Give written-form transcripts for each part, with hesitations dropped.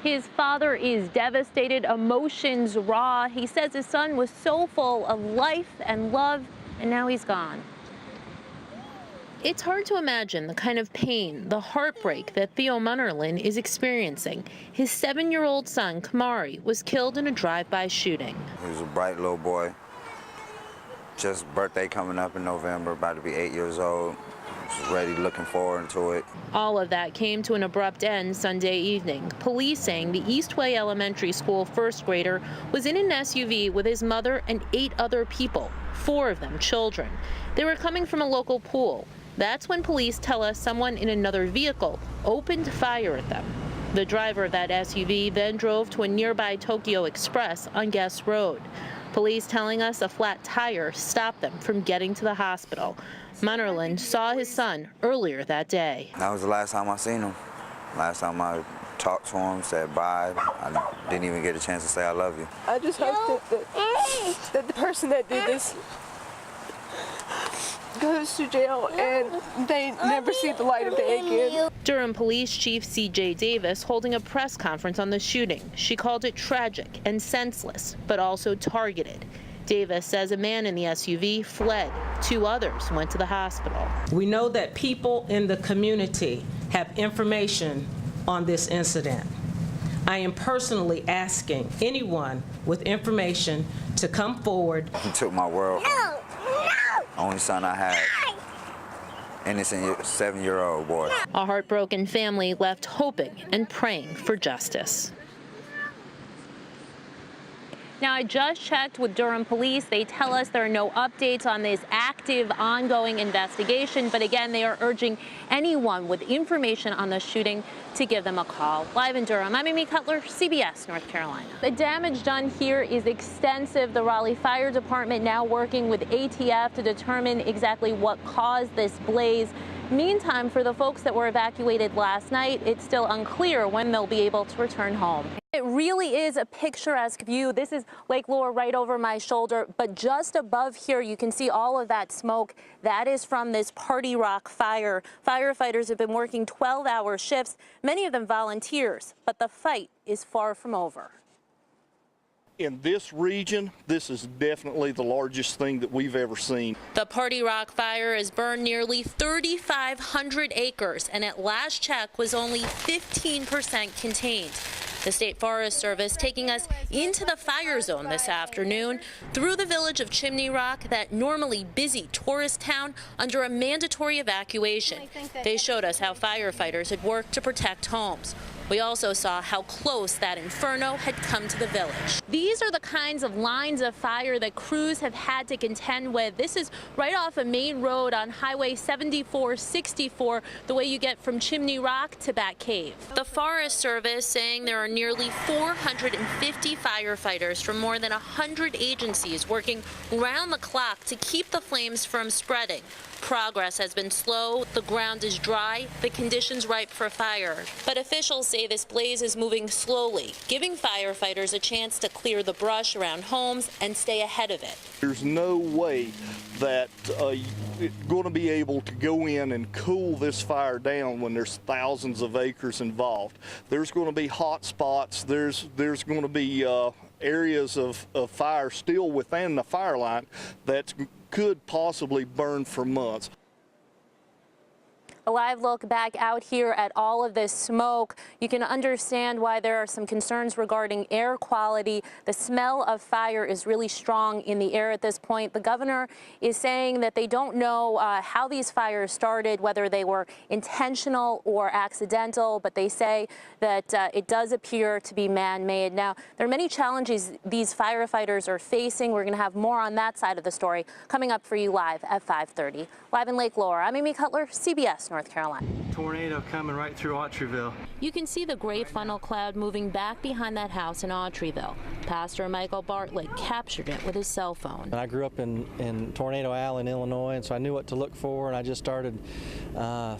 His father is devastated, emotions raw. He says his son was so full of life and love, and now he's gone. It's hard to imagine the kind of pain, the heartbreak that Theo Munnerlyn is experiencing. His 7-year-old son, Kamari, was killed in a drive-by shooting. He was a bright little boy. Just birthday coming up in November, about to be 8 years old. Just ready, looking forward to it. All of that came to an abrupt end Sunday evening. Police saying the Eastway Elementary School first grader was in an SUV with his mother and 8 other people, 4 of them children. They were coming from a local pool. That's when police tell us someone in another vehicle opened fire at them. The driver of that SUV then drove to a nearby Tokyo Express on Guest Road. Police telling us a flat tire stopped them from getting to the hospital. Munnerlyn saw his son earlier that day. That was the last time I seen him. Last time I talked to him, said bye. I didn't even get a chance to say I love you. I just hope that the person that did this goes to jail and they never see the light of day again. Durham Police Chief C.J. Davis holding a press conference on the shooting. She called it tragic and senseless, but also targeted. Davis says a man in the SUV fled. 2 others went to the hospital. We know that people in the community have information on this incident. I am from asking anyone with information to come forward. He took my world. No. Only son I had. Innocent 7-year-old boy. A heartbroken family left hoping and praying for justice. Now, I just checked with Durham Police. They tell us there are no updates on this active, ongoing investigation. But again, they are urging anyone with information on the shooting to give them a call. Live in Durham, I'm Amy Cutler, CBS, North Carolina. The damage done here is extensive. The Raleigh Fire Department now working with ATF to determine exactly what caused this blaze. Meantime, for the folks that were evacuated last night, it's still unclear when they'll be able to return home. It really is a picturesque view. This is Lake Lower right over my shoulder, but just above here you can see all of that smoke. That is from this Party Rock fire. Firefighters have been working 12-hour shifts, many of them volunteers, but the fight is far from over. In this region, this is definitely the largest thing that we've ever seen. The Party Rock fire has burned nearly 3,500 acres and at last check was only 15% contained. The State Forest Service taking us into the fire zone this afternoon through the village of Chimney Rock, that normally busy tourist town, under a mandatory evacuation. They showed us how firefighters had worked to protect homes. We also saw how close that inferno had come to the village. These are the kinds of lines of fire that crews have had to contend with. This is right off a main road on Highway 7464, the way you get from Chimney Rock to Bat Cave. The Forest Service saying there are nearly 450 firefighters from more than 100 agencies working round the clock to keep the flames from spreading. Progress has been slow, the ground is dry, the conditions ripe for fire. But officials say this blaze is moving slowly, giving firefighters a chance to clear the brush around homes and stay ahead of it. There's no way that you're going to be able to go in and cool this fire down when there's thousands of acres involved. There's going to be hot spots, there's going to be areas of fire still within the fire line that could possibly burn for months. A live look back out here at all of this smoke. You can understand why there are some concerns regarding air quality. The smell of fire is really strong in the air at this point. The governor is saying that they don't know how these fires started, whether they were intentional or accidental, but they say that it does appear to be man-made. Now, there are many challenges these firefighters are facing. We're going to have more on that side of the story coming up for you live at 5:30. Live in Lake Lower, I'm Amy Cutler, CBS North Carolina. Tornado coming right through Autryville. You can see the gray funnel cloud moving back behind that house in Autryville. Pastor Michael Bartlett captured it with his cell phone. I grew up in Tornado Alley in Illinois, and so I knew what to look for, and I just started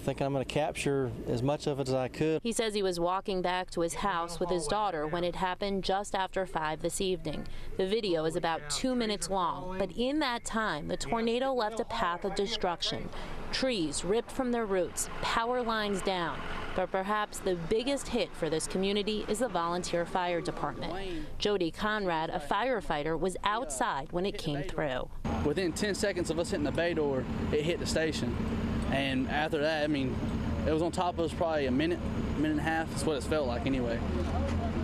thinking I'm going to capture as much of it as I could. He says he was walking back to his house with his daughter when it happened just after 5 this evening. The video is about 2 minutes long, but in that time, the tornado left a path of destruction. Trees ripped from their roots, power lines down. But perhaps the biggest hit for this community is the volunteer fire department. Jody Conrad, a firefighter, was outside when it came through. Within 10 seconds of us hitting the bay door, it hit the station. And after that, I mean, it was on top of us probably a minute and a half. That's what it felt like anyway.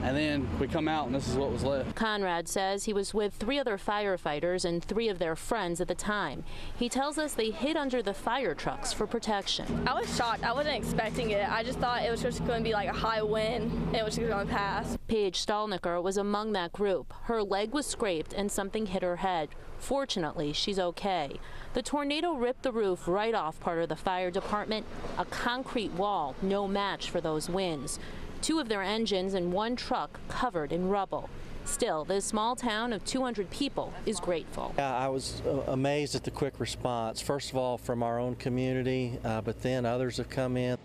And then we come out and this is what was left. Conrad says he was with 3 other firefighters and 3 of their friends at the time. He tells us they hid under the fire trucks for protection. I was shocked. I wasn't expecting it. I just thought it was just going to be like a high wind and it was just going to pass. Paige Stalnicker was among that group. Her leg was scraped and something hit her head. Fortunately, she's okay. The tornado ripped the roof right off part of the fire department, a concrete wall, no match for those winds. 2 of their engines and 1 truck covered in rubble. Still, this small town of 200 people is grateful. I was amazed at the quick response, first of all from our own community, but then others have come in.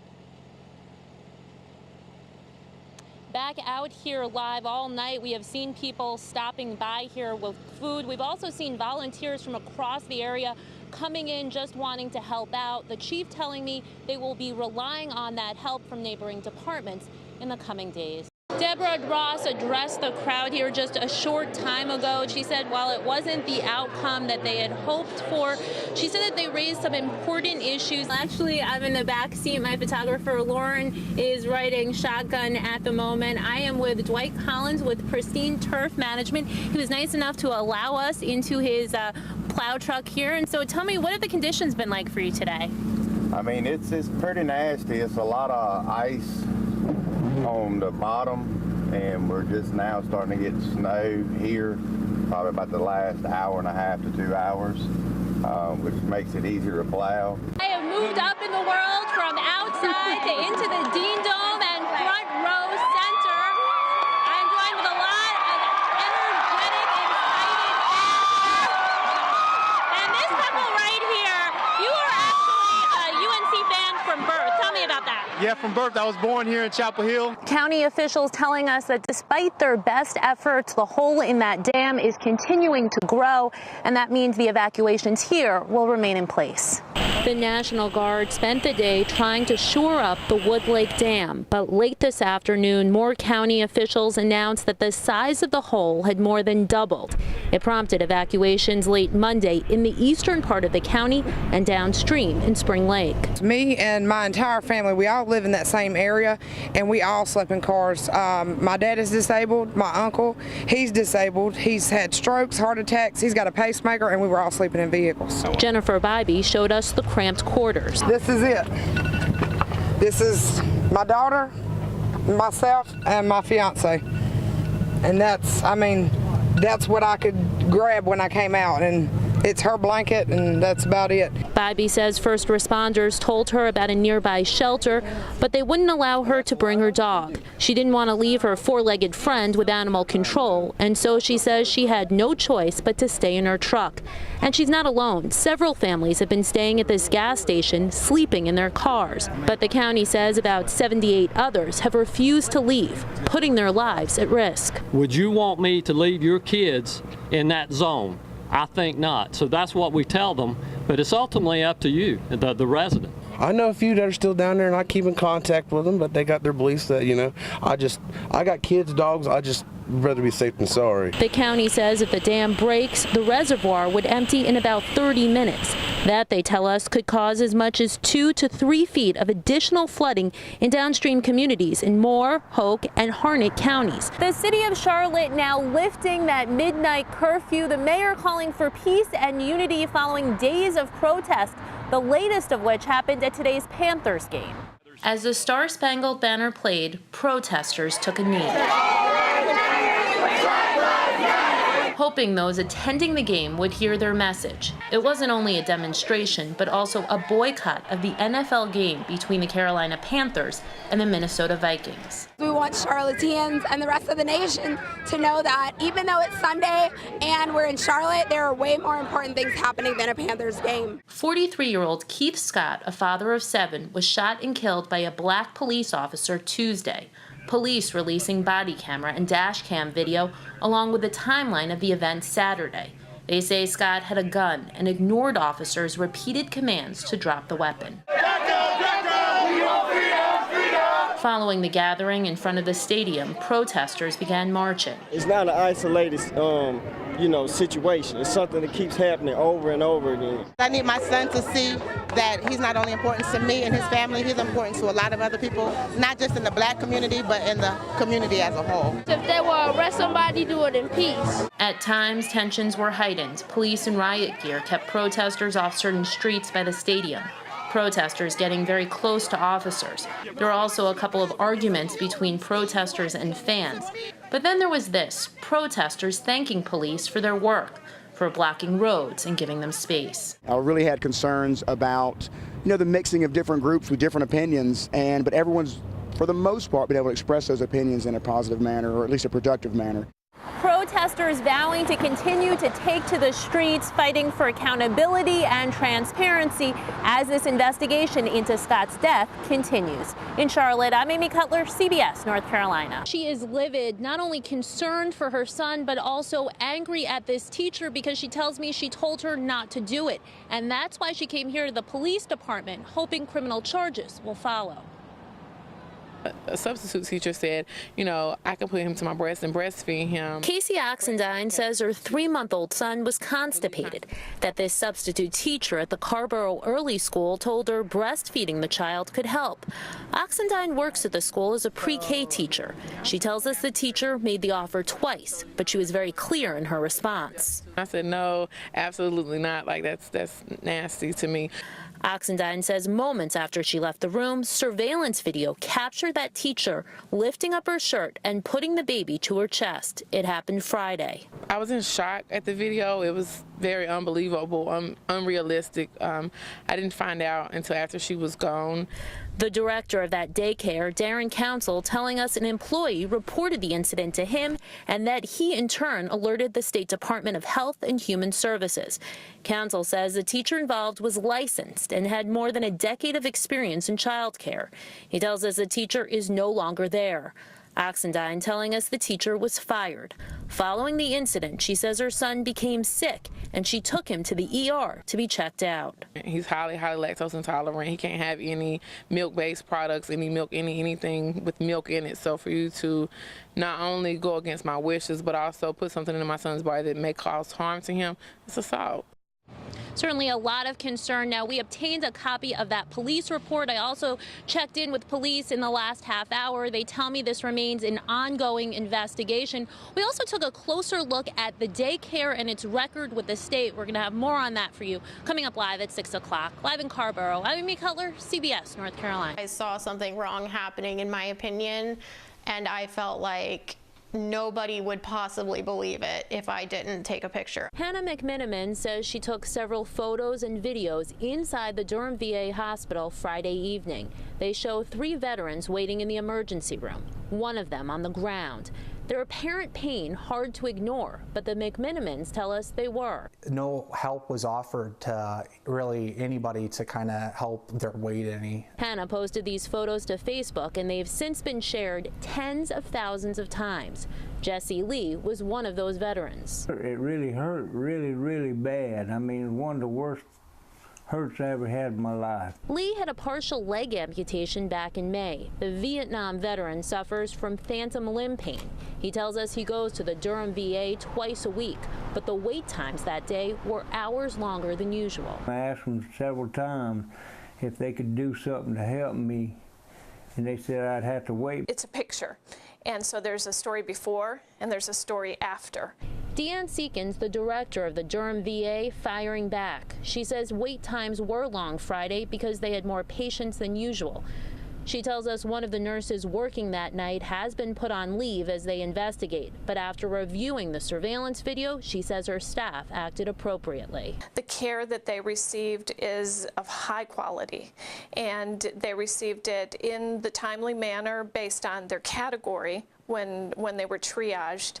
Back out here live all night, we have seen people stopping by here with food. We've also seen volunteers from across the area coming in just wanting to help out. The chief telling me they will be relying on that help from neighboring departments in the coming days. Deborah Ross addressed the crowd here just a short time ago. She said while it wasn't the outcome that they had hoped for, she said that they raised some important issues. Actually, I'm in the back seat. My photographer, Lauren, is riding shotgun at the moment. I am with Dwight Collins with Pristine Turf Management. He was nice enough to allow us into his plow truck here. And so tell me, what have the conditions been like for you today? I mean, it's pretty nasty. It's a lot of ice on the bottom, and we're just now starting to get snow here, probably about the last hour and a half to 2 hours, which makes it easier to plow. I have moved up in the world from outside to into the Dean Dome and front row center. I'm joined with a lot of energetic, excited fans. And this couple right here, you are actually a UNC fan from birth. Tell me about that. Yeah, from birth. I was born here in Chapel Hill. County officials telling us that despite their best efforts, the hole in that dam is continuing to grow, and that means the evacuations here will remain in place. The National Guard spent the day trying to shore up the Wood Lake Dam, but late this afternoon, more county officials announced that the size of the hole had more than doubled. It prompted evacuations late Monday in the eastern part of the county and downstream in Spring Lake. Me and my entire family, we all live in that same area, and we all slept in cars. My dad is disabled. My uncle, he's disabled. He's had strokes, heart attacks. He's got a pacemaker, and we were all sleeping in vehicles. Jennifer Bybee showed us the cramped quarters. This is it. This is my daughter, myself, and my fiance. And that's, I mean, that's what I could grab when I came out, and it's her blanket, and that's about it. Bybee says first responders told her about a nearby shelter, but they wouldn't allow her to bring her dog. She didn't want to leave her 4-legged friend with animal control, and so she says she had no choice but to stay in her truck. And she's not alone. Several families have been staying at this gas station, sleeping in their cars. But the county says about 78 others have refused to leave, putting their lives at risk. Would you want me to leave your kids in that zone? I think not. So that's what we tell them, but it's ultimately up to you, the resident. I know a few that are still down there, and I keep in contact with them, but they got their beliefs that, you know, I got kids, dogs, I just rather be safe than sorry. The county says if the dam breaks, the reservoir would empty in about 30 minutes. That, they tell us, could cause as much as 2 to 3 feet of additional flooding in downstream communities in Moore, Hoke, and Harnett counties. The city of Charlotte now lifting that midnight curfew, the mayor calling for peace and unity following days of protest, the latest of which happened at today's Panthers game. As the Star-Spangled Banner played, protesters took a knee, hoping those attending the game would hear their message. It wasn't only a demonstration, but also a boycott of the NFL game between the Carolina Panthers and the Minnesota Vikings. We want Charlotteans and the rest of the nation to know that even though it's Sunday and we're in Charlotte, there are way more important things happening than a Panthers game. 43-year-old Keith Scott, a father of 7, was shot and killed by a black police officer Tuesday. Police releasing body camera and dash cam video along with a timeline of the event Saturday. They say Scott had a gun and ignored officers' repeated commands to drop the weapon. We want freedom, freedom. Following the gathering in front of the stadium, protesters began marching. It's not an isolated, situation. It's something that keeps happening over and over again. I need my son to see that he's not only important to me and his family, he's important to a lot of other people, not just in the black community, but in the community as a whole. If they will arrest somebody, do it in peace. At times, tensions were heightened. Police in riot gear kept protesters off certain streets by the stadium. Protesters getting very close to officers. There were also a couple of arguments between protesters and fans. But then there was this, protesters thanking police for their work, for blocking roads and giving them space. I really had concerns about, the mixing of different groups with different opinions, but everyone's, for the most part, been able to express those opinions in a positive manner, or at least a productive manner. Protesters vowing to continue to take to the streets, fighting for accountability and transparency as this investigation into Scott's death continues. In Charlotte, I'm Amy Cutler, CBS North Carolina. She is livid, not only concerned for her son, but also angry at this teacher because she tells me she told her not to do it. And that's why she came here to the police department, hoping criminal charges will follow. A substitute teacher said, I can put him to my breast and breastfeed him. Casey Oxendine says her 3-month-old son was constipated, that this substitute teacher at the Carborough Early School told her breastfeeding the child could help. Oxendine works at the school as a pre-K teacher. She tells us the teacher made the offer twice, but she was very clear in her response. I said, no, absolutely not. That's nasty to me. Oxendine says moments after she left the room, surveillance video captured that teacher lifting up her shirt and putting the baby to her chest. It happened Friday. I was in shock at the video. It was very unbelievable, unrealistic. I didn't find out until after she was gone. The director of that daycare, Darren Council, telling us an employee reported the incident to him and that he in turn alerted the State Department of Health and Human Services. Council says the teacher involved was licensed and had more than a decade of experience in child care. He tells us the teacher is no longer there. Oxendine telling us the teacher was fired. Following the incident, she says her son became sick and she took him to the ER to be checked out. He's highly lactose intolerant. He can't have any milk-based products, any milk, anything with milk in it. So for you to not only go against my wishes, but also put something in my son's body that may cause harm to him, it's assault. Certainly a lot of concern. Now, we obtained a copy of that police report. I also checked in with police in the last half hour. They tell me this remains an ongoing investigation. We also took a closer look at the daycare and its record with the state. We're going to have more on that for you coming up live at 6 o'clock. Live in Carborough, I'm Amy Cutler, CBS North Carolina. I saw something wrong happening, in my opinion, and I felt like nobody would possibly believe it if I didn't take a picture. Hannah McMiniman says she took several photos and videos inside the Durham VA hospital Friday evening. They show 3 veterans waiting in the emergency room, one of them on the ground. Their apparent pain hard to ignore, but the McMinimans tell us they were. No help was offered to really anybody to kind of help their weight any. Hannah posted these photos to Facebook and they've since been shared tens of thousands of times. Jesse Lee was one of those veterans. It really hurt really bad. I mean, one of the worst hurts I ever had in my life. Lee had a partial leg amputation back in May. The Vietnam veteran suffers from phantom limb pain. He tells us he goes to the Durham VA twice a week, but the wait times that day were hours longer than usual. I asked them several times if they could do something to help me, and they said I'd have to wait. It's a picture, and so there's a story before and there's a story after. Deanne Seekins, the director of the Durham VA, firing back. She says wait times were long Friday because they had more patients than usual. She tells us one of the nurses working that night has been put on leave as they investigate. But after reviewing the surveillance video, she says her staff acted appropriately. The care that they received is of high quality, and they received it in the timely manner based on their category when they were triaged.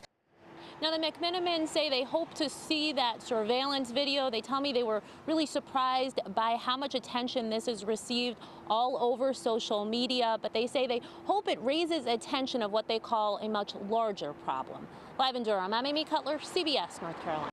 Now, the McMinimans say they hope to see that surveillance video. They tell me they were really surprised by how much attention this has received all over social media, but they say they hope it raises attention of what they call a much larger problem. Live in Durham, I'm Amy Cutler, CBS North Carolina.